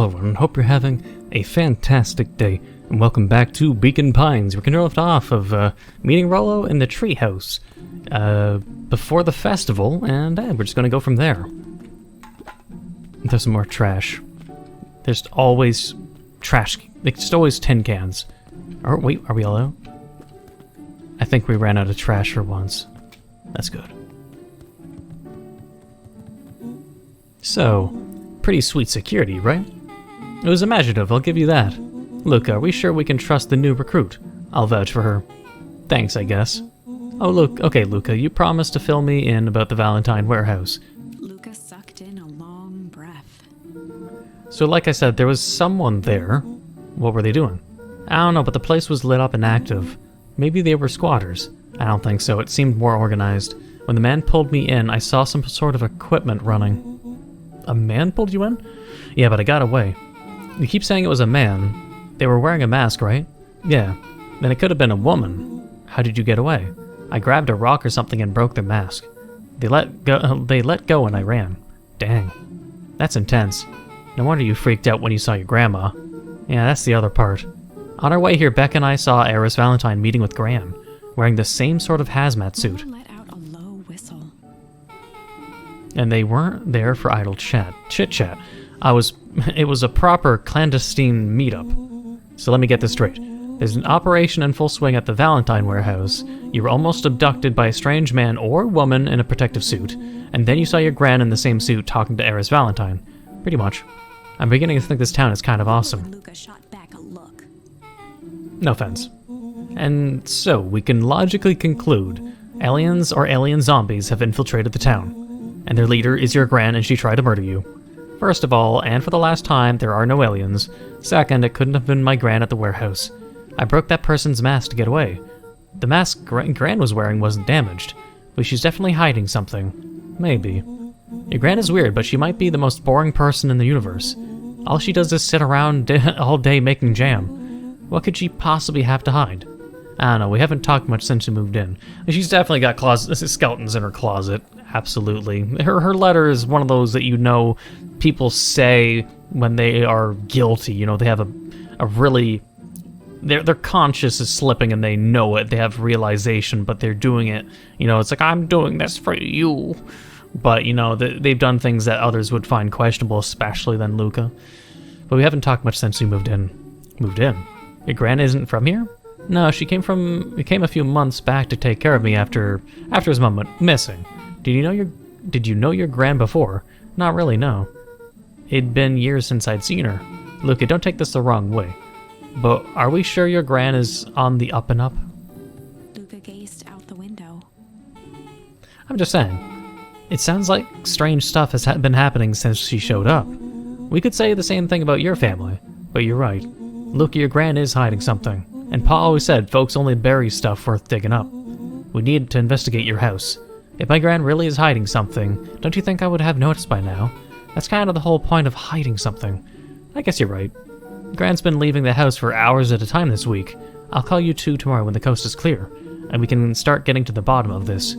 Hello everyone, hope you're having a fantastic day, and welcome back to Beacon Pines. We're gonna left off of meeting Rollo in the treehouse before the festival, and we're just gonna go from there. There's some more trash. There's always trash, like just always tin cans. Or wait, are we all out? I think we ran out of trash for once. That's good. So, pretty sweet security, right? It was imaginative, I'll give you that. Look, are we sure we can trust the new recruit? I'll vouch for her. Thanks, I guess. Oh, look, okay, Luca, you promised to fill me in about the Valentine warehouse. Luca sucked in a long breath. So like I said, there was someone there. What were they doing? I don't know, but the place was lit up and active. Maybe they were squatters. I don't think so, it seemed more organized. When the man pulled me in, I saw some sort of equipment running. A man pulled you in? Yeah, but I got away. You keep saying it was a man. They were wearing a mask, right? Yeah. Then it could have been a woman. How did you get away? I grabbed a rock or something and broke the mask. They let go and I ran. Dang. That's intense. No wonder you freaked out when you saw your grandma. Yeah, that's the other part. On our way here, Beck and I saw Eris Valentine meeting with Gran, wearing the same sort of hazmat suit. Let out a low whistle. And they weren't there for idle chit-chat. It was a proper clandestine meetup. So let me get this straight. There's an operation in full swing at the Valentine warehouse. You were almost abducted by a strange man or woman in a protective suit, and then you saw your gran in the same suit talking to Eris Valentine. Pretty much. I'm beginning to think this town is kind of awesome. Luca shot back a look. No offense. And so, we can logically conclude aliens or alien zombies have infiltrated the town, and their leader is your gran and she tried to murder you. First of all, and for the last time, there are no aliens. Second, it couldn't have been my gran at the warehouse. I broke that person's mask to get away. The mask Gran was wearing wasn't damaged, but she's definitely hiding something. Maybe. Your gran is weird, but she might be the most boring person in the universe. All she does is sit around all day making jam. What could she possibly have to hide? I don't know, we haven't talked much since she moved in. She's definitely got skeletons in her closet. Absolutely. Her letter is one of those that you know people say when they are guilty. You know, they have a really... Their conscience is slipping and they know it. They have realization, but they're doing it. You know, it's like, I'm doing this for you. But, you know, they've done things that others would find questionable, especially than Luca. But we haven't talked much since we moved in. Moved in? Your gran isn't from here? No, she came a few months back to take care of me after his mom went missing. Did you know your gran before? Not really, no. It'd been years since I'd seen her. Luca, don't take this the wrong way. But are we sure your gran is on the up and up? Luca gazed out the window. I'm just saying. It sounds like strange stuff has been happening since she showed up. We could say the same thing about your family, but you're right. Luca, your gran is hiding something. And Pa always said folks only bury stuff worth digging up. We need to investigate your house. If my gran really is hiding something, don't you think I would have noticed by now? That's kind of the whole point of hiding something. I guess you're right. Gran's been leaving the house for hours at a time this week. I'll call you two tomorrow when the coast is clear, and we can start getting to the bottom of this.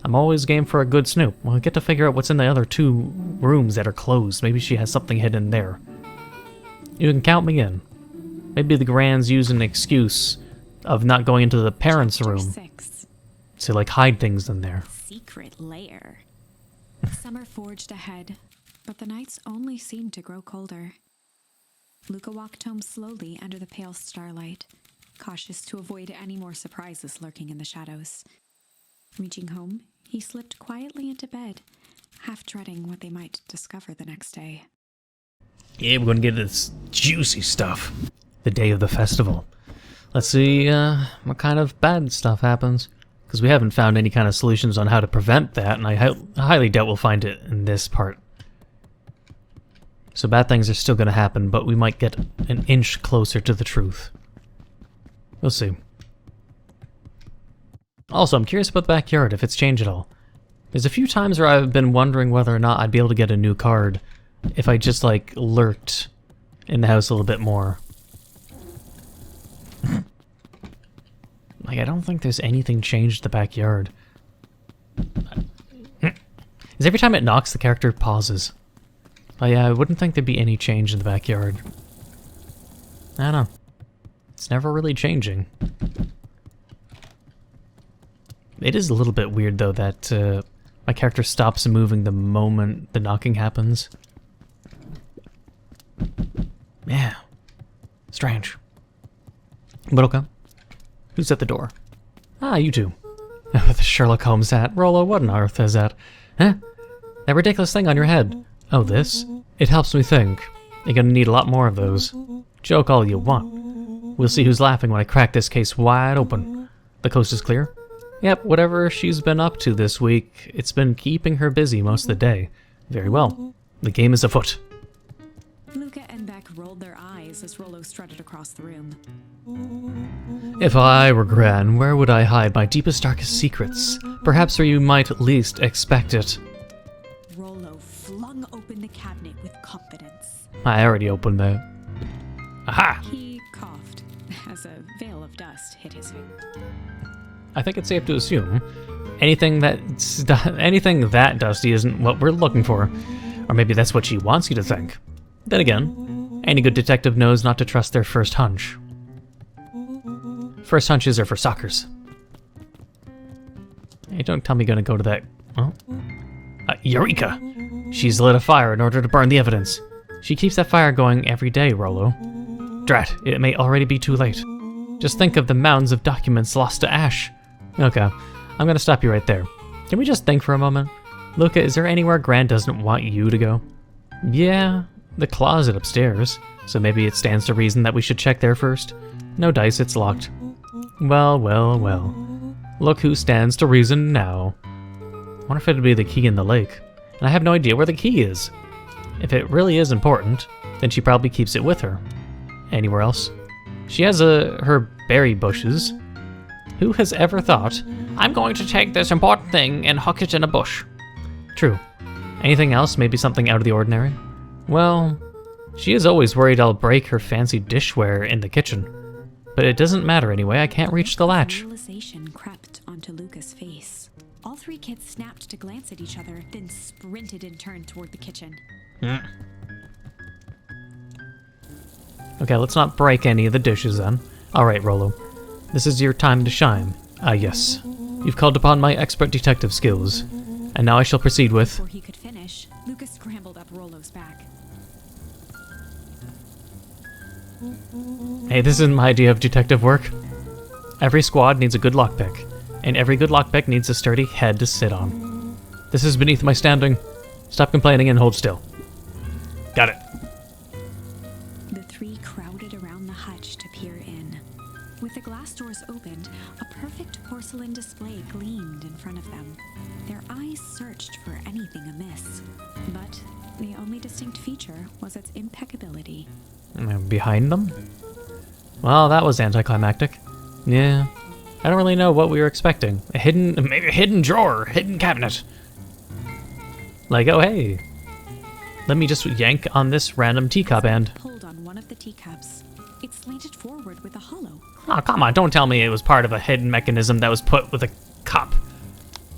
I'm always game for a good snoop. We'll get to figure out what's in the other two rooms that are closed. Maybe she has something hidden there. You can count me in. Maybe the Gran's using an excuse of not going into the parents' room to, like, hide things in there. Secret lair. Summer forged ahead, but the nights only seemed to grow colder. Luca walked home slowly under the pale starlight, cautious to avoid any more surprises lurking in the shadows. Reaching home, he slipped quietly into bed, half dreading what they might discover the next day. Yeah, we're gonna get this juicy stuff. The day of the festival. Let's see what kind of bad stuff happens. Because we haven't found any kind of solutions on how to prevent that, and I highly doubt we'll find it in this part. So bad things are still going to happen, but we might get an inch closer to the truth. We'll see. Also, I'm curious about the backyard, if it's changed at all. There's a few times where I've been wondering whether or not I'd be able to get a new card if I just, like, lurked in the house a little bit more. Like, I don't think there's anything changed in the backyard. Is every time it knocks, the character pauses. But yeah, I wouldn't think there'd be any change in the backyard. I don't know. It's never really changing. It is a little bit weird, though, that my character stops moving the moment the knocking happens. Yeah. Strange. But okay. Who's at the door? Ah, you two. The Sherlock Holmes hat. Rollo, what on earth is that? Huh? That ridiculous thing on your head. Oh, this? It helps me think. You're gonna need a lot more of those. Joke all you want. We'll see who's laughing when I crack this case wide open. The coast is clear? Yep, whatever she's been up to this week, it's been keeping her busy most of the day. Very well. The game is afoot. Luca and Beck rolled their eyes as Rollo strutted across the room. If I were Gran, where would I hide my deepest, darkest secrets? Perhaps where you might least expect it. Rollo flung open the cabinet with confidence. I already opened that. Aha! He coughed as a veil of dust hit his face. I think it's safe to assume anything that dusty isn't what we're looking for. Or maybe that's what she wants you to think. Then again, any good detective knows not to trust their first hunch. First hunches are for suckers. Hey, don't tell me you're gonna go to that... Oh. Eureka! She's lit a fire in order to burn the evidence. She keeps that fire going every day, Rollo. Drat, it may already be too late. Just think of the mounds of documents lost to ash. Okay, I'm gonna stop you right there. Can we just think for a moment? Luca, is there anywhere Gran doesn't want you to go? Yeah, the closet upstairs. So maybe it stands to reason that we should check there first. No dice, it's locked. Well, well, well. Look who stands to reason now. Wonder if it'd be the key in the lake. And I have no idea where the key is. If it really is important, then she probably keeps it with her. Anywhere else? She has her berry bushes. Who has ever thought, I'm going to take this important thing and huck it in a bush? True. Anything else? Maybe something out of the ordinary? Well, she is always worried I'll break her fancy dishware in the kitchen. But it doesn't matter anyway, I can't reach the latch. Realization crept onto Luca's face. All three kids snapped to glance at each other, then sprinted in turn toward the kitchen. Okay, let's not break any of the dishes then. Alright, Rollo. This is your time to shine. Ah, yes. You've called upon my expert detective skills. And now I shall proceed with... Before he could finish, Luca scrambled up Rollo's back. Hey, this isn't my idea of detective work. Every squad needs a good lockpick, and every good lockpick needs a sturdy head to sit on. This is beneath my standing. Stop complaining and hold still. Got it. The three crowded around the hutch to peer in. With the glass doors opened, a perfect porcelain display gleamed in front of them. Their eyes searched for anything amiss, but the only distinct feature was its impeccability. Behind them? Well, that was anticlimactic. Yeah. I don't really know what we were expecting. Maybe a hidden drawer, hidden cabinet. Like, oh hey. Let me just yank on this random teacup and... Pulled on one of the teacups. It slanted forward with a hollow. Oh, come on, don't tell me it was part of a hidden mechanism that was put with a cup.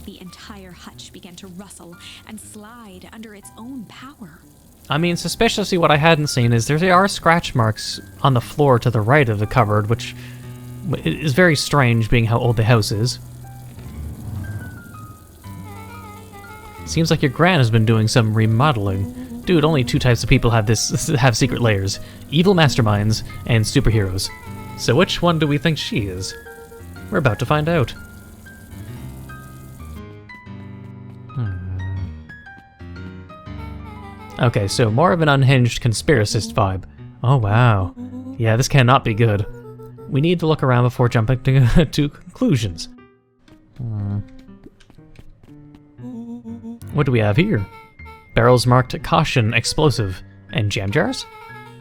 The entire hutch began to rustle and slide under its own power. I mean, suspiciously what I hadn't seen is there are scratch marks on the floor to the right of the cupboard, which is very strange being how old the house is. Seems like your gran has been doing some remodeling. Dude, only two types of people have secret layers. Evil masterminds and superheroes. So which one do we think she is? We're about to find out. Okay, so more of an unhinged conspiracist vibe. Oh wow. Yeah, this cannot be good. We need to look around before jumping to conclusions. What do we have here? Barrels marked caution explosive. And jam jars?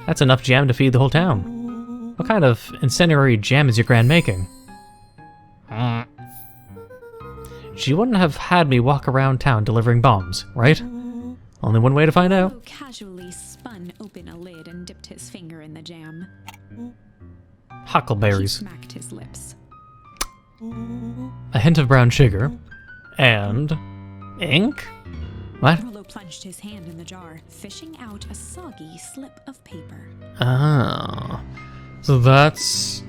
That's enough jam to feed the whole town. What kind of incendiary jam is your gran making? She wouldn't have had me walk around town delivering bombs, right? Only one way to find out. Lou casually spun open a lid and dipped his finger in the jam. Huckleberries. He smacked his lips. A hint of brown sugar. And... ink? What? Rollo plunged his hand in the jar, fishing out a soggy slip of paper. Oh. So that's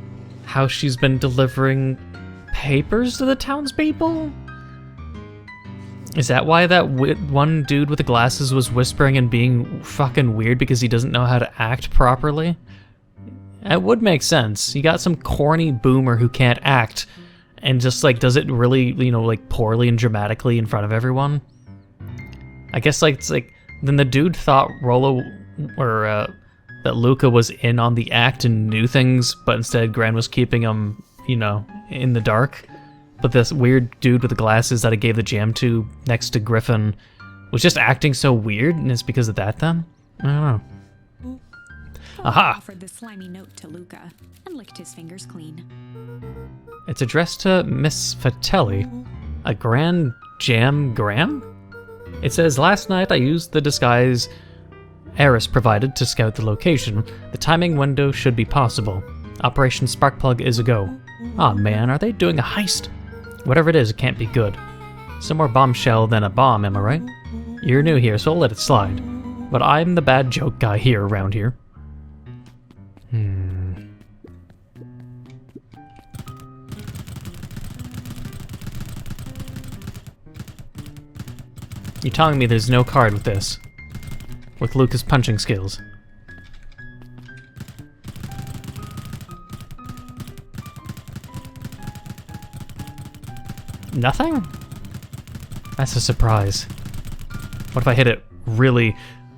how she's been delivering papers to the townspeople? Is that why that one dude with the glasses was whispering and being fucking weird because he doesn't know how to act properly? It would make sense. You got some corny boomer who can't act and just like does it really, you know, like poorly and dramatically in front of everyone. I guess like it's like then the dude thought Rollo or that Luca was in on the act and knew things, but instead Gran was keeping him, you know, in the dark. But this weird dude with the glasses that I gave the jam to next to Griffin was just acting so weird, and it's because of that then? I don't know. Aha! Offered the slimy note to Luca and licked his fingers clean. It's addressed to Miss Fatelli. A grand jam gram? It says, last night I used the disguise Eris provided to scout the location. The timing window should be possible. Operation Sparkplug is a go. Aw man, are they doing a heist? Whatever it is, it can't be good. Some more bombshell than a bomb, am I right? You're new here, so I'll let it slide. But I'm the bad joke guy here around here. You're telling me there's no card with this? With Luca's punching skills? Nothing? That's a surprise. What if I hit it really,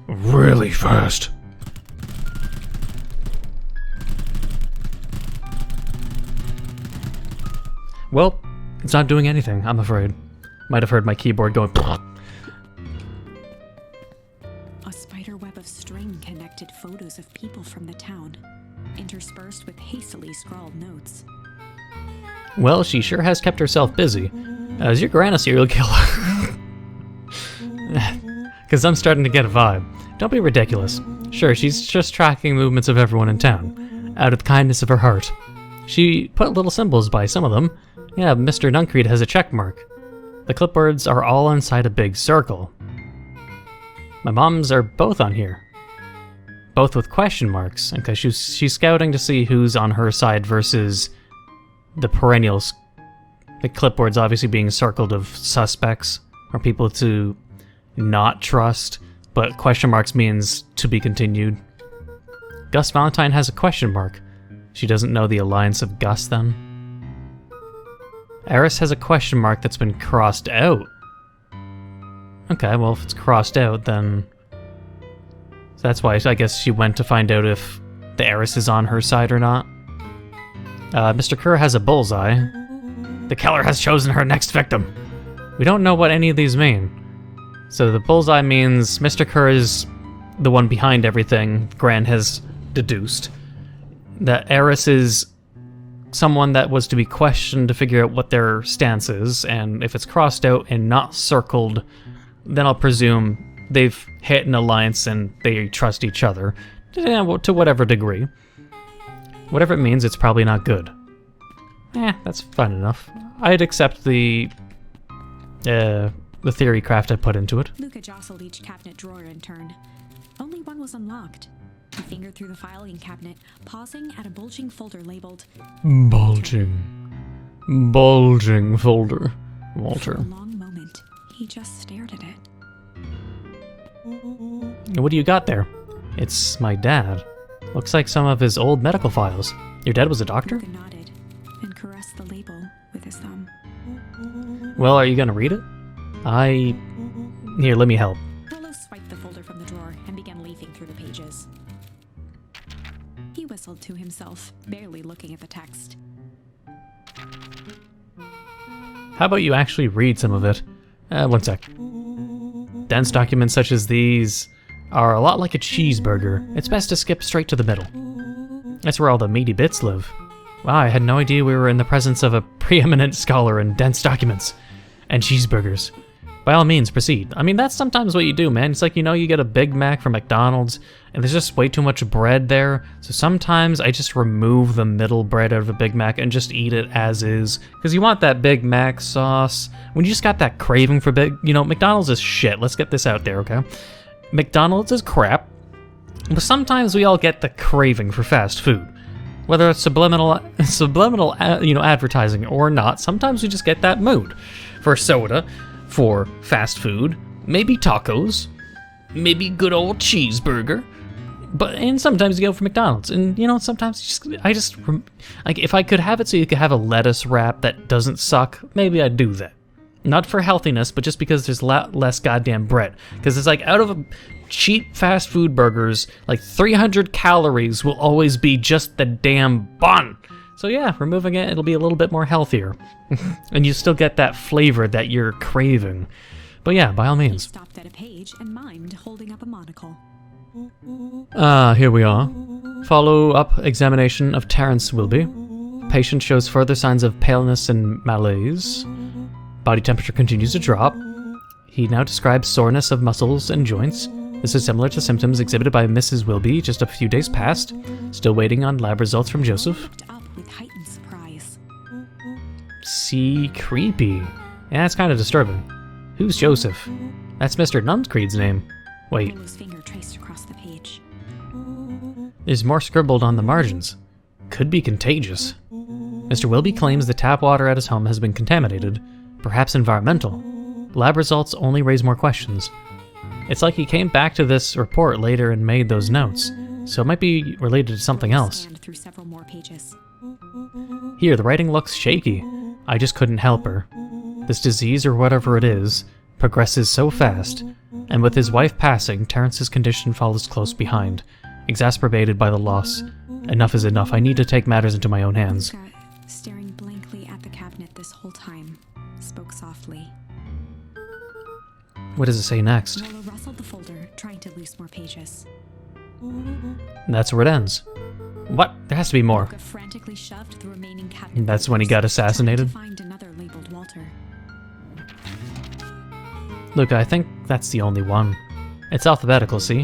really fast? Well, it's not doing anything, I'm afraid. Might have heard my keyboard going A spider web of string connected photos of people from the town, interspersed with hastily scrawled notes. Well, she sure has kept herself busy. Is your gran a serial killer? Because I'm starting to get a vibe. Don't be ridiculous. Sure, she's just tracking movements of everyone in town, out of the kindness of her heart. She put little symbols by some of them. Yeah, Mr. Nuncreed has a check mark. The clipboards are all inside a big circle. My mom's are both on here. Both with question marks, because she's scouting to see who's on her side versus the perennials. The clipboard's obviously being circled of suspects, or people to not trust, but question marks means to be continued. Gus Valentine has a question mark. She doesn't know the alliance of Gus then. Eris has a question mark that's been crossed out. Okay, well if it's crossed out then... So that's why I guess she went to find out if the Eris is on her side or not. Mr. Kerr has a bullseye. The killer has chosen her next victim. We don't know what any of these mean. So the bullseye means Mr. Kerr is the one behind everything, Gran has deduced. That Eris is someone that was to be questioned to figure out what their stance is, and if it's crossed out and not circled, then I'll presume they've hit an alliance and they trust each other, to whatever degree. Whatever it means, it's probably not good. That's fine enough. I'd accept the theory craft I put into it. Luca jostled each cabinet drawer in turn. Only one was unlocked. He fingered through the filing cabinet, pausing at a bulging folder labeled... Bulging folder. Walter. For a long moment, he just stared at it. What do you got there? It's my dad. Looks like some of his old medical files. Your dad was a doctor? Luca nodded and caressed the label with his thumb. Well, are you gonna read it? Here, let me help. Rollo swiped the folder from the drawer and began leafing through the pages. He whistled to himself, barely looking at the text. How about you actually read some of it? One sec. Dense documents such as these are a lot like a cheeseburger. It's best to skip straight to the middle. That's where all the meaty bits live. Wow, I had no idea we were in the presence of a preeminent scholar in dense documents and cheeseburgers. by all means, proceed. I mean, that's sometimes what you do, man. It's like, you know, you get a Big Mac from McDonald's, and there's just way too much bread there. So sometimes I just remove the middle bread out of a Big Mac and just eat it as is. Because you want that Big Mac sauce. When you just got that craving for you know, McDonald's is shit. Let's get this out there, okay? McDonald's is crap. But sometimes we all get the craving for fast food. Whether it's subliminal, you know, advertising or not, sometimes we just get that mood for soda, for fast food, maybe tacos, maybe good old cheeseburger, and sometimes you go for McDonald's. And you know, sometimes like if I could have it so you could have a lettuce wrap that doesn't suck, maybe I'd do that. Not for healthiness, but just because there's less goddamn bread. Because it's like, out of a cheap fast food burgers, like 300 calories will always be just the damn bun. So yeah, removing it, it'll be a little bit more healthier. And you still get that flavor that you're craving. But yeah, by all means. He stopped at a page and mimed holding up a monocle. Here we are. Follow-up examination of Terrence Wilby. Patient shows further signs of paleness and malaise. Body temperature continues to drop. He now describes soreness of muscles and joints. This is similar to symptoms exhibited by Mrs. Wilby just a few days past. Still waiting on lab results from Joseph. With heightened surprise. See, creepy. Yeah, it's kind of disturbing. Who's Joseph? That's Mr. Nunscreed's name. Wait. Willow's finger traced across the page. There's more scribbled on the margins. Could be contagious. Mr. Wilby claims the tap water at his home has been contaminated, perhaps environmental. Lab results only raise more questions. It's like he came back to this report later and made those notes, so it might be related to something else. Through several more pages. Here, the writing looks shaky. I just couldn't help her. This disease, or whatever it is, progresses so fast, and with his wife passing, Terrence's condition follows close behind, exacerbated by the loss. Enough is enough. I need to take matters into my own hands. Luca, staring blankly at the cabinet this whole time, spoke softly. What does it say next? Willow rustled the folder, trying to loose more pages. That's where it ends. What? There has to be more. Luca frantically shoved the remaining cabinet. That's when he got assassinated? Trying to find another labeled Walter. Luca, I think that's the only one. It's alphabetical, see?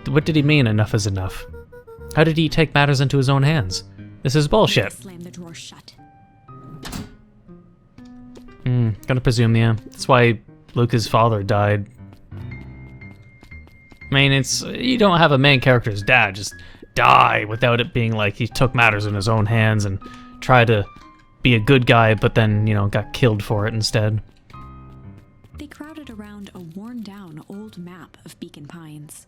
What did he mean, enough is enough? How did he take matters into his own hands? This is bullshit. Slammed the drawer shut. Gonna presume, yeah. That's why Luca's father died. I mean, you don't have a main character's dad just die without it being like he took matters in his own hands and tried to be a good guy, but then, you know, got killed for it instead. They crowded around a worn-down old map of Beacon Pines.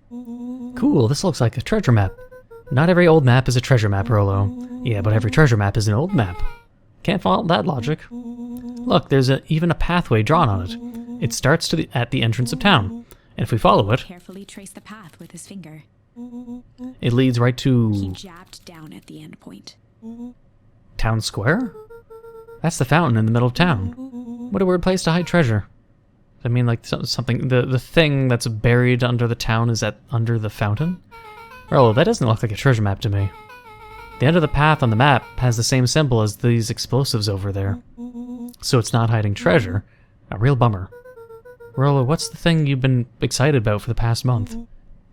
Cool, this looks like a treasure map. Not every old map is a treasure map, Rolo. Yeah, but every treasure map is an old map. Can't fault that logic. Look, there's even a pathway drawn on it. It starts at the entrance of town, and if we follow it... Carefully traced the path with his finger. It leads right to... He jabbed down at the end point. Town Square? That's the fountain in the middle of town. What a weird place to hide treasure. I mean, like, something... The thing that's buried under the town is under the fountain? Oh, that doesn't look like a treasure map to me. The end of the path on the map has the same symbol as these explosives over there. So it's not hiding treasure. A real bummer. Rolo, what's the thing you've been excited about for the past month?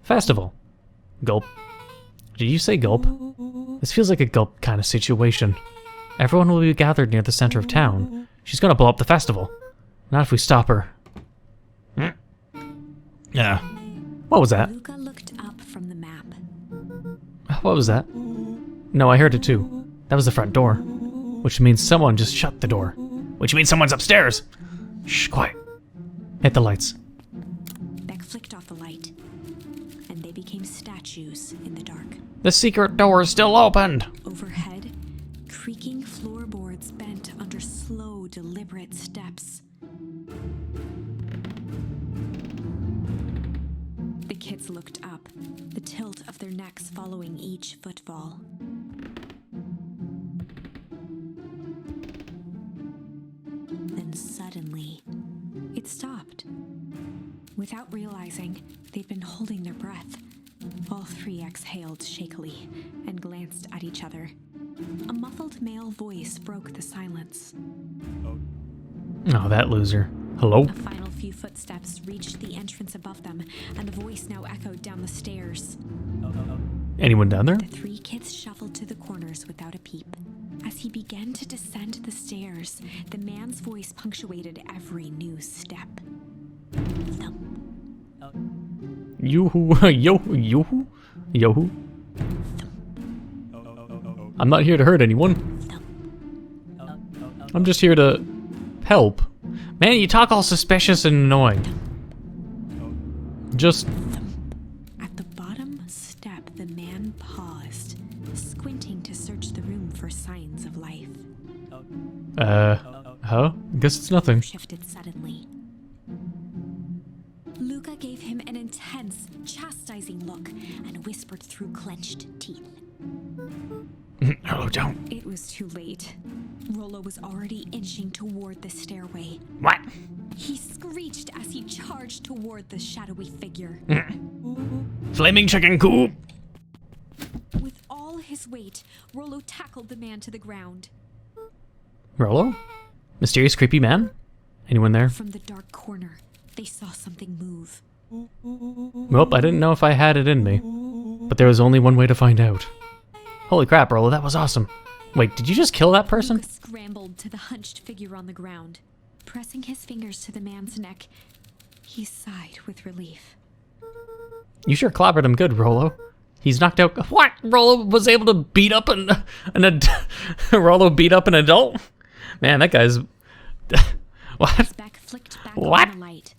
Festival. Gulp. Did you say gulp? This feels like a gulp kind of situation. Everyone will be gathered near the center of town. She's gonna blow up the festival. Not if we stop her. Yeah. What was that? Luca looked up from the map. What was that? No, I heard it too. That was the front door. Which means someone just shut the door. Which means someone's upstairs! Shh, quiet. Hit the lights. Beck flicked off the light, and they became statues in the dark. The secret door is still open! Overhead, creaking floorboards bent under slow, deliberate steps. The kids looked up, the tilt of their necks following each footfall. Then suddenly, it stopped. Without realizing, they'd been holding their breath. All three exhaled shakily and glanced at each other. A muffled male voice broke the silence. Oh, that loser. Hello? A final few footsteps reached the entrance above them, and the voice now echoed down the stairs. Anyone down there? The three kids shuffled to the corners without a peep. As he began to descend the stairs, the man's voice punctuated every new step. Thump. Yoo-hoo, yo-hoo, yo-hoo. I'm not here to hurt anyone. I'm just here to help. Man, you talk all suspicious and annoying. Just... At the bottom step, the man paused, squinting to search the room for signs of life. Huh? Guess it's nothing. Shifted suddenly. Luca gave him an intense, chastising look and whispered through clenched teeth. Oh, don't. It was too late. Rollo was already inching toward the stairway. What? He screeched as he charged toward the shadowy figure. Flaming chicken coop! With all his weight, Rollo tackled the man to the ground. Rollo? Mysterious creepy man? Anyone there? From the dark corner, they saw something move. Well, I didn't know if I had it in me. But there was only one way to find out. Holy crap, Rollo, that was awesome. Wait, did you just kill that person? Luca scrambled to the hunched figure on the ground. Pressing his fingers to the man's neck, he sighed with relief. You sure clobbered him good, Rollo. He's knocked out. What? Rollo was able to beat up Rollo beat up an adult? Man, that guy's... What? His back flicked back What? on the light.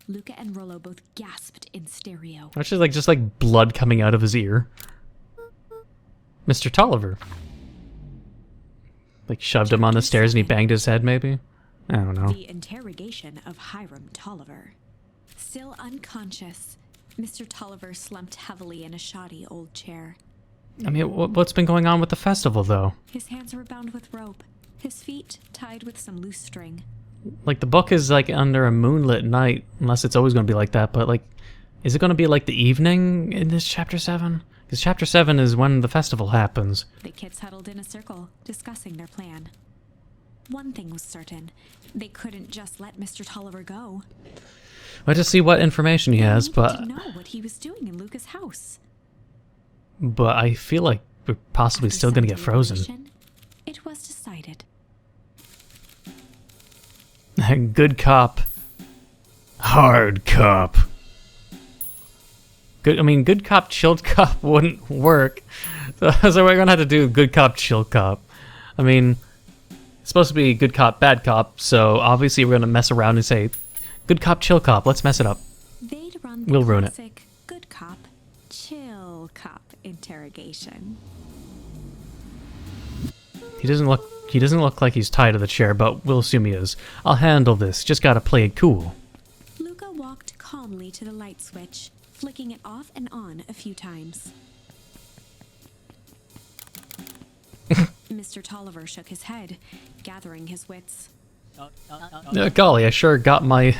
Luca and Rollo both gasped in stereo. Actually, just like blood coming out of his ear. Mr. Tolliver. Like shoved him on the stairs and he banged his head, maybe? I don't know. The interrogation of Hiram Tolliver. Still unconscious, Mr. Tolliver slumped heavily in a shoddy old chair. I mean, what's been going on with the festival, though? His hands were bound with rope, his feet tied with some loose string. Like, the book is, like, under a moonlit night, unless it's always going to be like that, but, like, is it going to be, like, the evening in this Chapter 7? Because Chapter 7 is when the festival happens. The kids huddled in a circle, discussing their plan. One thing was certain. They couldn't just let Mr. Tolliver go. We'll just see what information he has, They but... needed to know what he was doing in Luca's house. But I feel like we're possibly After still going to some get frozen. deliberation, it was decided. Good cop. Hard cop. Good cop, chilled cop wouldn't work. So we're gonna have to do good cop, chill cop. I mean, it's supposed to be good cop, bad cop, so obviously we're gonna mess around and say, good cop, chill cop, let's mess it up. They'd run the We'll ruin it. classic good cop, chill cop interrogation. He doesn't look like he's tied to the chair, but we'll assume he is. I'll handle this, just gotta play it cool. Luca walked calmly to the light switch, flicking it off and on a few times. Mr. Tolliver shook his head, gathering his wits. Golly, I sure got my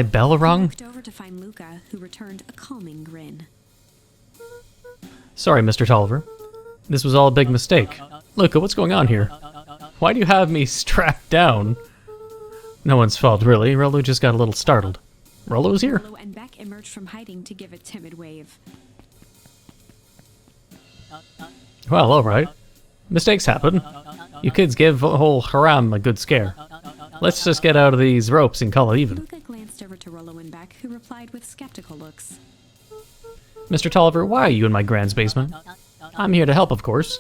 bell He rung. looked over to find Luca, who returned a calming grin. Sorry, Mr. Tolliver. This was all a big mistake. Luca, what's going on here? Why do you have me strapped down? No one's fault, really. Rollo just got a little startled. Rollo's here. Rollo and Beck emerged from hiding to give a timid wave. Well, alright. Mistakes happen. You kids gave the whole haram a good scare. Let's just get out of these ropes and call it even. Luca glanced over to Rollo and Beck, who replied with skeptical looks. Mr. Tolliver, why are you in my Gran's basement? I'm here to help, of course.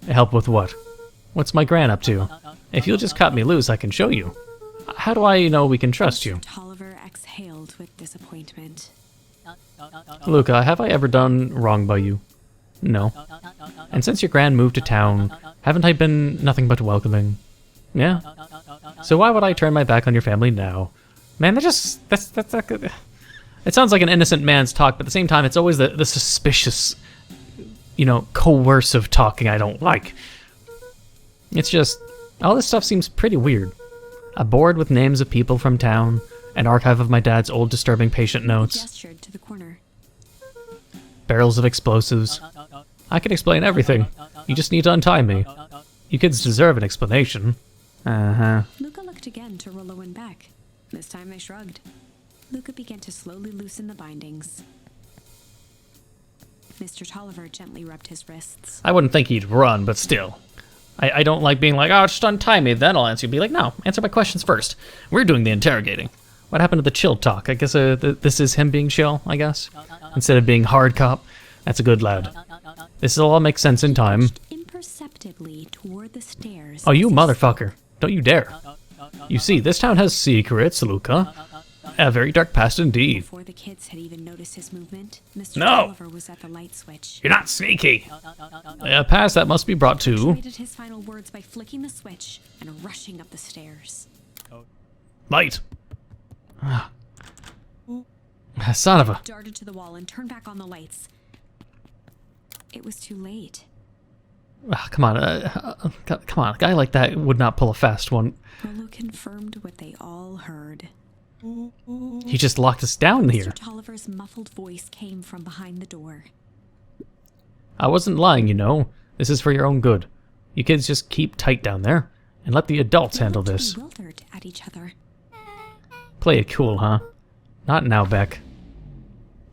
Help with what? What's my Gran up to? If you'll just cut me loose, I can show you. How do I know we can trust you? Mr. Tolliver exhaled with disappointment. Luca, have I ever done wrong by you? No. And since your Gran moved to town, haven't I been nothing but welcoming? Yeah? So why would I turn my back on your family now? Man, that's not good. It sounds like an innocent man's talk, but at the same time, it's always the suspicious, coercive talking I don't like. It's just, all this stuff seems pretty weird. A board with names of people from town, an archive of my dad's old disturbing patient He notes, gestured to the corner. barrels of explosives. I can explain everything. You just need to untie me. You kids deserve an explanation. Uh-huh. Luca looked looked again to Rollo and Beck. This time they shrugged. Luca began to slowly loosen the bindings. Mr. Tolliver gently rubbed his wrists. I wouldn't think he'd run, but still. I don't like being like, oh, just untie me, then I'll answer you. Be like, no, answer my questions first. We're doing the interrogating. What happened to the chill talk? I guess this is him being chill, I guess. Instead of being hard cop. That's a good lad. This will all make sense in time. Imperceptibly toward the stairs. Oh, you motherfucker. Don't you dare. You see, this town has secrets, Luca. A very dark past indeed. Before the kids had even noticed his movement, Mr. No! Tolliver was at the light switch. You're not sneaky. A past that must be brought to... Punctuated his final words by flicking the switch and rushing up the stairs. Light. Son of a... Darted to the wall and turned back on the lights. It was too late. Come on, come on. A guy like that would not pull a fast one. Rollo confirmed what they all heard. He just locked us down here. Mr. Tolliver's muffled voice came from behind the door. I wasn't lying, you know. This is for your own good. You kids just keep tight down there, and let the adults They handle looked this. bewildered at each other. Play it cool, huh? Not now, Beck.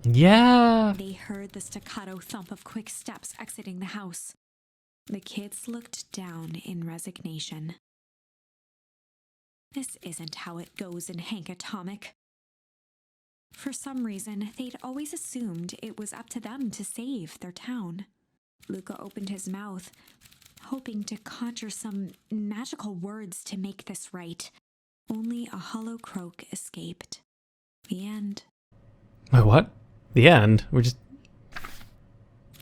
Yeah. They heard the staccato thump of quick steps exiting the house. The kids looked down in resignation. This isn't how it goes in Hank Atomic. For some reason, they'd always assumed it was up to them to save their town. Luca opened his mouth, hoping to conjure some magical words to make this right. Only a hollow croak escaped. The end. Wait, what? The end? We're just...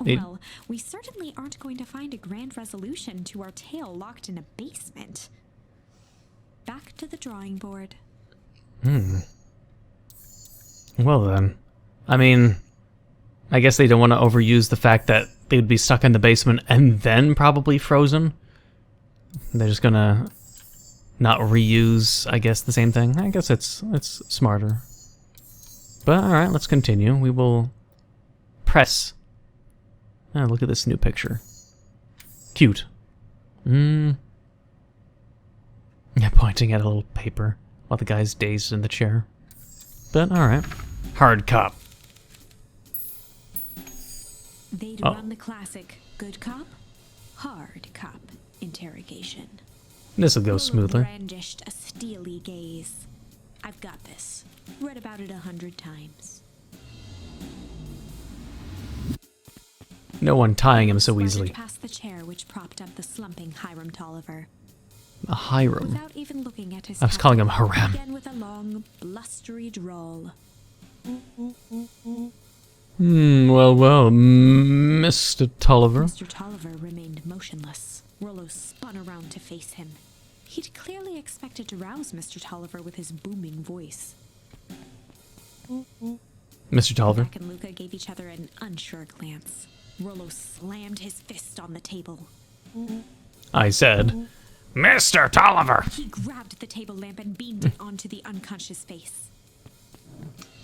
Well, we certainly aren't going to find a grand resolution to our tale locked in a basement. Back to the drawing board. Well then. I mean, I guess they don't want to overuse the fact that they'd be stuck in the basement and then probably frozen. They're just gonna not reuse, I guess, the same thing. I guess it's smarter. But alright, let's continue. We will press. Ah, look at this new picture. Cute. Yeah, pointing at a little paper while the guy's dazed in the chair. But alright. Hard cop. They'd run the classic good cop, hard cop interrogation. This'll go Rollo smoother. brandished a steely gaze. I've got this. Read about it 100 times. No one tying him so Slided easily. past the chair which propped up the slumping Hiram Tolliver. A Hiram. Without even looking at his I was calling him Haram. began with a long, blustery drawl. Well, Mr. Tolliver. Mr. Tolliver remained motionless. Rollo spun around to face him. He'd clearly expected to rouse Mr. Tolliver with his booming voice. Mr. Tolliver. Beck and Luca gave each other an unsure glance. Rollo slammed his fist on the table. I said, Mr. Tolliver! He grabbed the table lamp and beamed it onto the unconscious face.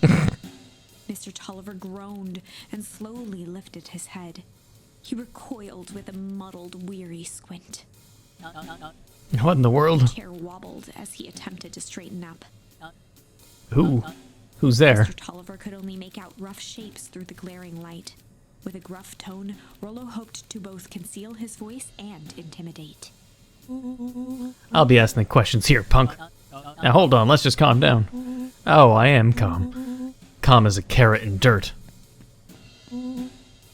Mr. Tolliver groaned and slowly lifted his head. He recoiled with a muddled, weary squint. What in the world? The chair wobbled as he attempted to straighten up. Who? Who's there? Mr. Tolliver could only make out rough shapes through the glaring light. With a gruff tone, Rollo hoped to both conceal his voice and intimidate. I'll be asking the questions here, punk. Now hold on, let's just calm down. Oh, I am calm. Calm as a carrot in dirt.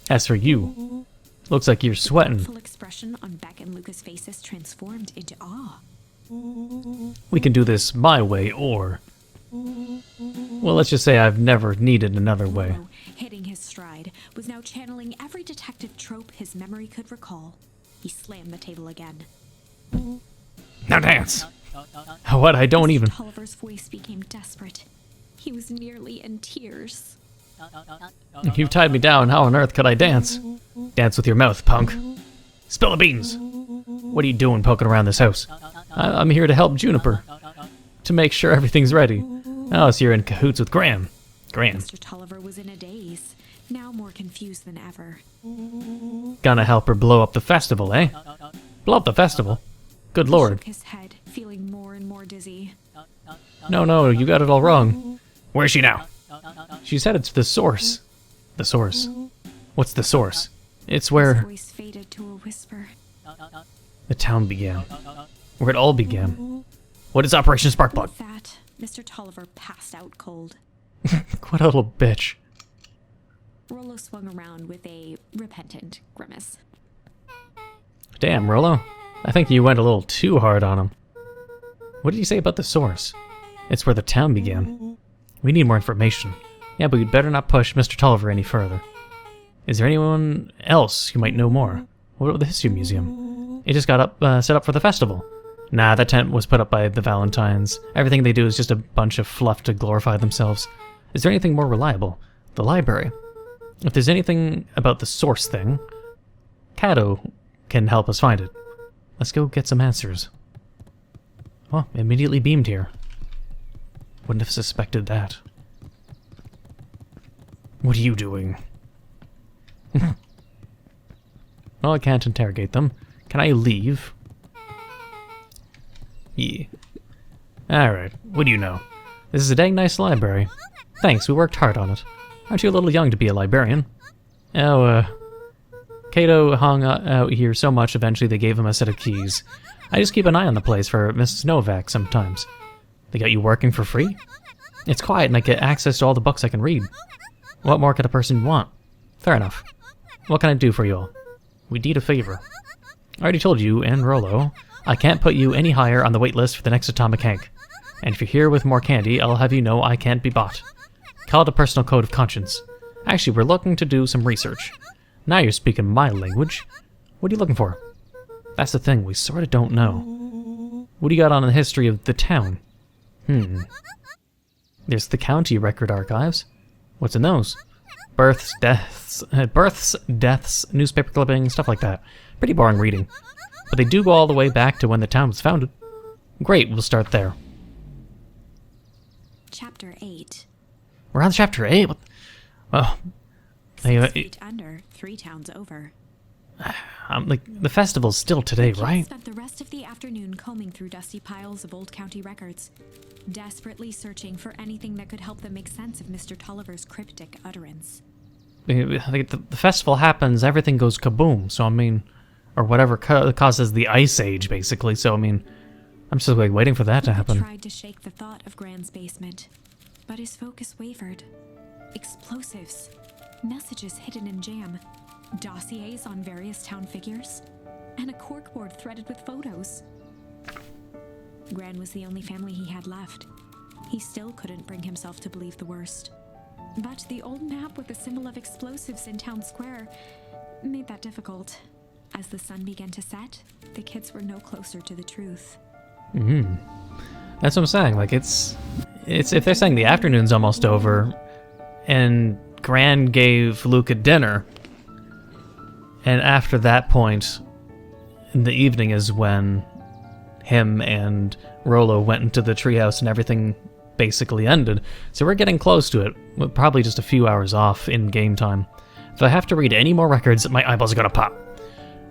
As for you, looks like you're sweating. The full expression on Beck and Luca's faces transformed into awe. We can do this my way, or... Well, let's just say I've never needed another way. Rollo, hitting his stride, was now channeling every detective trope his memory could recall. He slammed the table again. Now dance! What? I don't even... Tolliver's voice became desperate. He was nearly in tears. If you've tied me down, how on earth could I dance? Dance with your mouth, punk. Spill the beans! What are you doing poking around this house? I'm here to help Juniper. To make sure everything's ready. Oh, so you're in cahoots with Graham. Graham. Mr. Tolliver was in a daze, now more confused than ever. Gonna help her blow up the festival, eh? Blow up the festival? Good He lord. shook his head, feeling more and more dizzy. No, you got it all wrong. Where's she now? She's headed to the source. The source? What's the source? It's His where voice faded to a whisper. the town began. Where it all began. What is Operation Sparkplug? With that, Mr. Tolliver passed out cold. What a little bitch. Rollo swung around with a repentant grimace. Damn, Rollo. I think you went a little too hard on him. What did you say about the source? It's where the town began. We need more information. Yeah, but we'd better not push Mr. Tolliver any further. Is there anyone else who might know more? What about the History Museum? It just got set up for the festival. Nah, that tent was put up by the Valentines. Everything they do is just a bunch of fluff to glorify themselves. Is there anything more reliable? The library. If there's anything about the source thing, Cato can help us find it. Let's go get some answers. Oh, immediately beamed here. Wouldn't have suspected that. What are you doing? Well, I can't interrogate them. Can I leave? Yeah. Alright, what do you know? This is a dang nice library. Thanks, we worked hard on it. Aren't you a little young to be a librarian? Oh, Cato hung out here so much eventually they gave him a set of keys. I just keep an eye on the place for Mrs. Novak sometimes. They got you working for free? It's quiet and I get access to all the books I can read. What more could a person want? Fair enough. What can I do for you all? We need a favor. I already told you, and Rollo, I can't put you any higher on the wait list for the next atomic egg. And if you're here with more candy, I'll have you know I can't be bought. Call it a personal code of conscience. Actually, we're looking to do some research. Now you're speaking my language. What are you looking for? That's the thing, we sorta don't know. What do you got on the history of the town? There's the county record archives. What's in those? Births, deaths, newspaper clippings, stuff like that. Pretty boring reading. But they do go all the way back to when the town was founded. Great, we'll start there. Chapter 8. We're on chapter 8? Well, 6 feet under, 3 towns over. like, the festival's still today, The right? kids spent the rest of the afternoon combing through dusty piles of old county records, desperately searching for anything that could help them make sense of Mr. Tolliver's cryptic utterance. The festival happens, everything goes kaboom, so I mean, or whatever causes the ice age, basically, so I mean, I'm still like waiting for that to He happen. tried to shake the thought of Gran's basement, but his focus wavered. Explosives, messages hidden in jam, dossiers on various town figures, and a corkboard threaded with photos. Gran was the only family he had left. He still couldn't bring himself to believe the worst. But the old map with the symbol of explosives in town square made that difficult. As the sun began to set, the kids were no closer to the truth. That's what I'm saying, like, it's if they're saying the afternoon's almost over, and Gran gave Luca dinner, and after that point, in the evening is when him and Rollo went into the treehouse and everything basically ended. So we're getting close to it. We're probably just a few hours off in game time. If I have to read any more records, my eyeballs are gonna pop.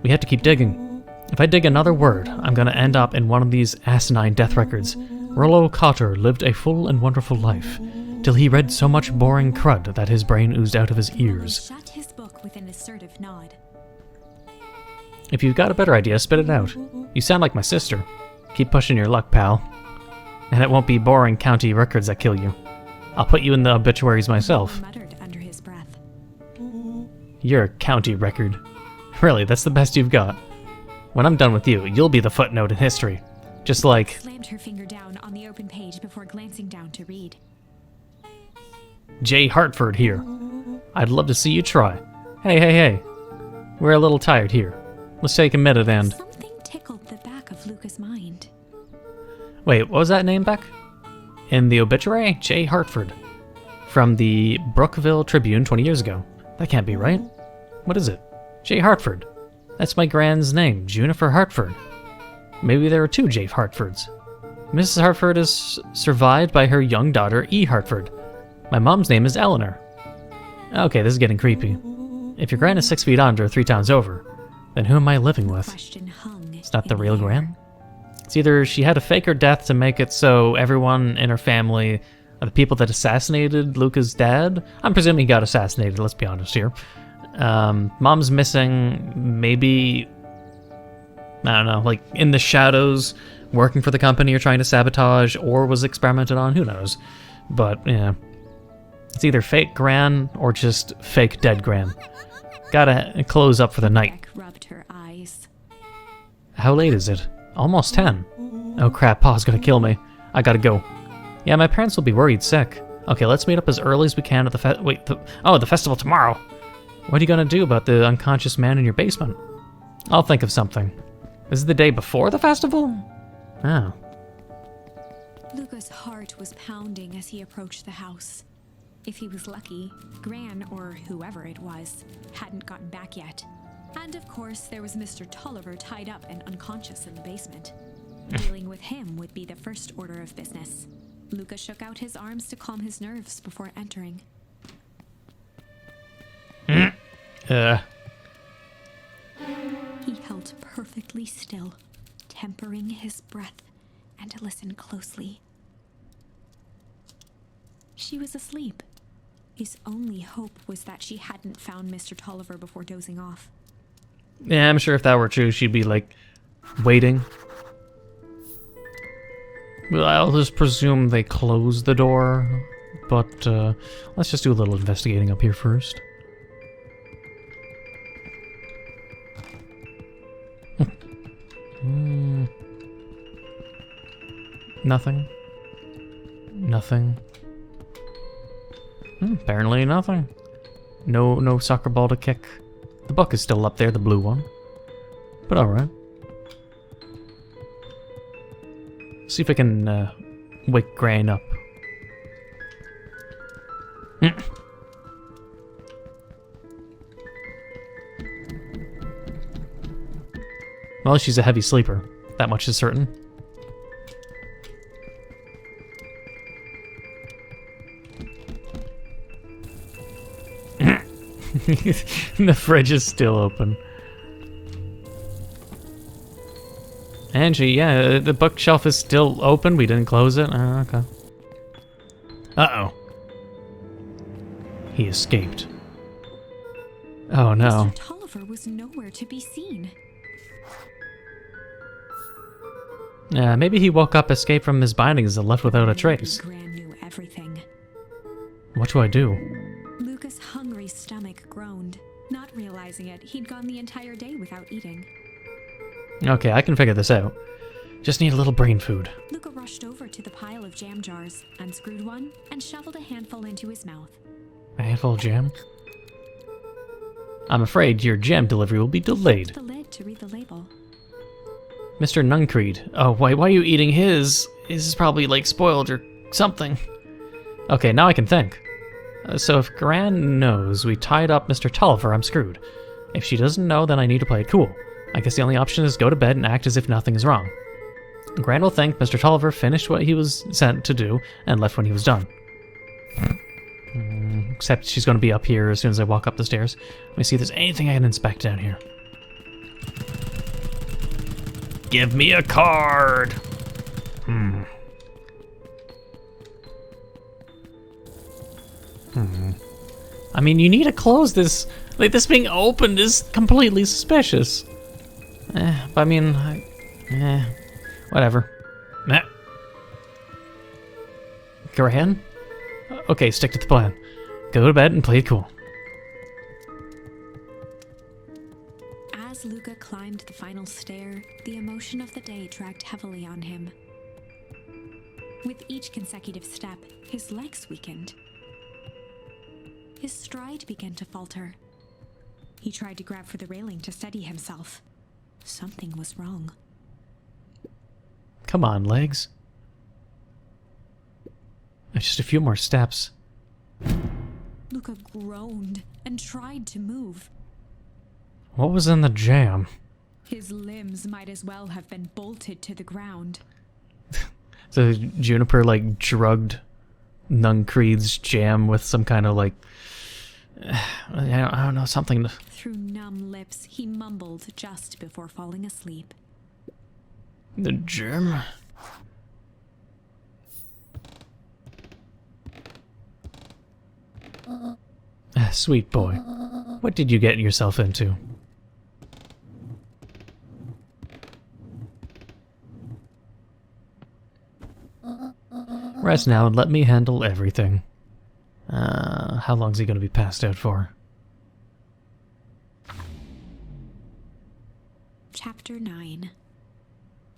We have to keep digging. If I dig another word, I'm gonna end up in one of these asinine death records. Rollo Cotter lived a full and wonderful life, till he read so much boring crud that his brain oozed out of his ears. Shut his book with an assertive nod. If you've got a better idea, spit it out. You sound like my sister. Keep pushing your luck, pal. And it won't be boring county records that kill you. I'll put you in the obituaries myself. Muttered under his breath. You're a county record. Really, that's the best you've got. When I'm done with you, you'll be the footnote in history. Just like... Slammed her finger down on the open page before glancing down to read. J. Hartford here. I'd love to see you try. Hey. We're a little tired here. Let's take a minute and... Something tickled the back of Luca's mind. Wait, what was that name back? In the obituary? J. Hartford. From the Brookville Tribune 20 years ago. That can't be right. What is it? J. Hartford. That's my grand's name, Junifer Hartford. Maybe there are 2 J. Hartfords. Mrs. Hartford is survived by her young daughter, E. Hartford. My mom's name is Eleanor. Okay, this is getting creepy. If your gran is 6 feet under, 3 towns over, then who am I living with? Question hung It's not the in real air. gran? It's either she had to fake her death to make it so everyone in her family are the people that assassinated Luca's dad. I'm presuming he got assassinated, let's be honest here. Mom's missing, maybe, I don't know, like in the shadows, working for the company or trying to sabotage, or was experimented on, who knows. But, yeah. It's either fake Gran or just fake dead Gran. Gotta close up for the night. Beck rubbed her eyes. How late is it? Almost 10. Oh crap, Pa's gonna kill me. I gotta go. Yeah, my parents will be worried sick. Okay, let's meet up as early as we can at the festival tomorrow. What are you gonna do about the unconscious man in your basement? I'll think of something. Is it the day before the festival? Oh. Luca's heart was pounding as he approached the house. If he was lucky, Gran, or whoever it was, hadn't gotten back yet. And of course, there was Mr. Tolliver tied up and unconscious in the basement. Dealing with him would be the first order of business. Luca shook out his arms to calm his nerves before entering. He held perfectly still, tempering his breath, and listened closely. She was asleep. His only hope was that she hadn't found Mr. Tolliver before dozing off. Yeah, I'm sure if that were true, she'd be, like, waiting. Well, I'll just presume they closed the door, but, let's just do a little investigating up here first. Nothing. Nothing. Apparently nothing. No soccer ball to kick. The book is still up there, the blue one. But alright. See if I can wake Gran up. Well, she's a heavy sleeper. That much is certain. The fridge is still open. Angie, yeah, the bookshelf is still open. We didn't close it. Okay. Uh-oh. He escaped. Oh no. Mr. Tolliver was nowhere to be seen. Maybe he woke up, escaped from his bindings, and left without a trace. Gran knew everything. What do I do? Luca's hungry stomach groaned. Not realizing it, he'd gone the entire day without eating. Okay, I can figure this out. Just need a little brain food. Luca rushed over to the pile of jam jars, unscrewed one, and shoveled a handful into his mouth. A handful of jam? I'm afraid your jam delivery will be delayed. The lid to read the label. Mr. Nuncreed. Oh, why are you eating his? His is probably, like, spoiled or something. Okay, now I can think. So if Gran knows we tied up Mr. Tolliver, I'm screwed. If she doesn't know, then I need to play it cool. I guess the only option is go to bed and act as if nothing is wrong. Gran will think Mr. Tolliver finished what he was sent to do and left when he was done. Except she's going to be up here as soon as I walk up the stairs. Let me see if there's anything I can inspect down here. Give me a card! I mean, you need to close this. Like, this being opened is completely suspicious. But I mean, whatever. Gran? Okay, stick to the plan. Go to bed and play it cool. As Luca climbed the final stair, the emotion of the day dragged heavily on him. With each consecutive step, his legs weakened. His stride began to falter. He tried to grab for the railing to steady himself. Something was wrong. Come on, legs. Just a few more steps. Luca groaned and tried to move. What was in the jam? His limbs might as well have been bolted to the ground. So Juniper, like, drugged Nuncreed's jam with some kind of, like, I don't know, something. Through numb lips, he mumbled just before falling asleep. The germ. Sweet boy. What did you get yourself into? Rest now and let me handle everything. How long's he gonna be passed out for? Chapter 9.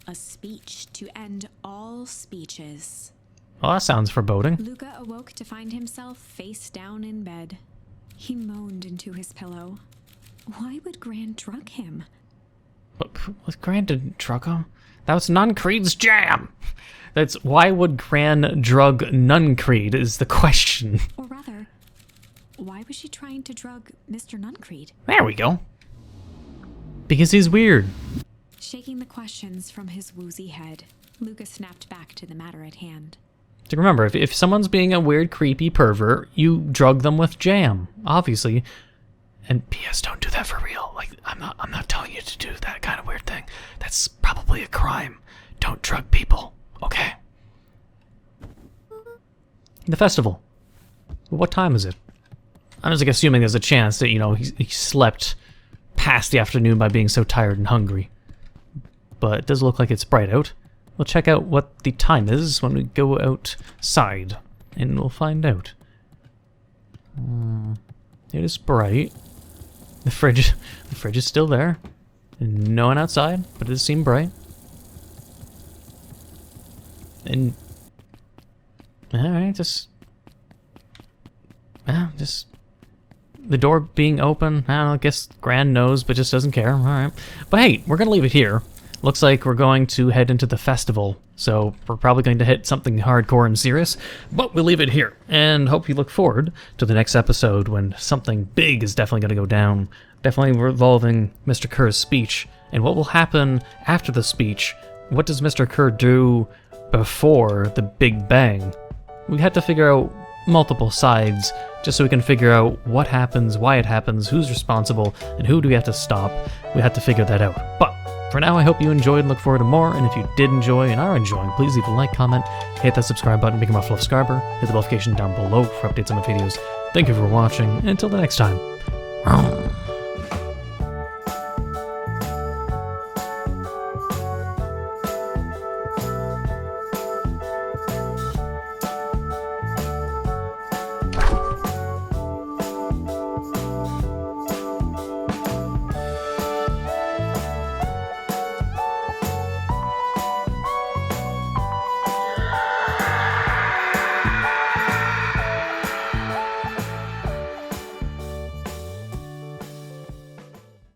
A speech to end all speeches. Well, that sounds foreboding. Luca awoke to find himself face down in bed. He moaned into his pillow. Why would Gran drug him? Was Gran to drug him? That was Nuncreed's jam! That's why would Gran drug Nuncreed is the question. Or rather, why was she trying to drug Mr. Nuncreed? There we go. Because he's weird. Shaking the questions from his woozy head, Luca snapped back to the matter at hand. To remember, if someone's being a weird, creepy pervert, you drug them with jam, obviously. And P.S. don't do that for real. Like, I'm not telling you to do that kind of weird thing. That's probably a crime. Don't drug people, okay? The festival. What time is it? I'm just assuming there's a chance that, you know, he slept past the afternoon by being so tired and hungry. But it does look like it's bright out. We'll check out what the time is when we go outside, and we'll find out. It is bright. The fridge is still there. No one outside, but it does seem bright. And alright, just the door being open. I don't know, I guess Gran knows, but just doesn't care. Alright. But hey, we're gonna leave it here. Looks like we're going to head into the festival, so we're probably going to hit something hardcore and serious, but we'll leave it here, and hope you look forward to the next episode when something big is definitely going to go down, definitely revolving Mr. Kerr's speech, and what will happen after the speech. What does Mr. Kerr do before the Big Bang? We had to figure out multiple sides, just so we can figure out what happens, why it happens, who's responsible, and who do we have to stop. We had to figure that out, but for now, I hope you enjoyed and look forward to more, and if you did enjoy and are enjoying, please leave a like, comment, hit that subscribe button, become a fluff subscriber, hit the notification down below for updates on my videos. Thank you for watching, and until the next time.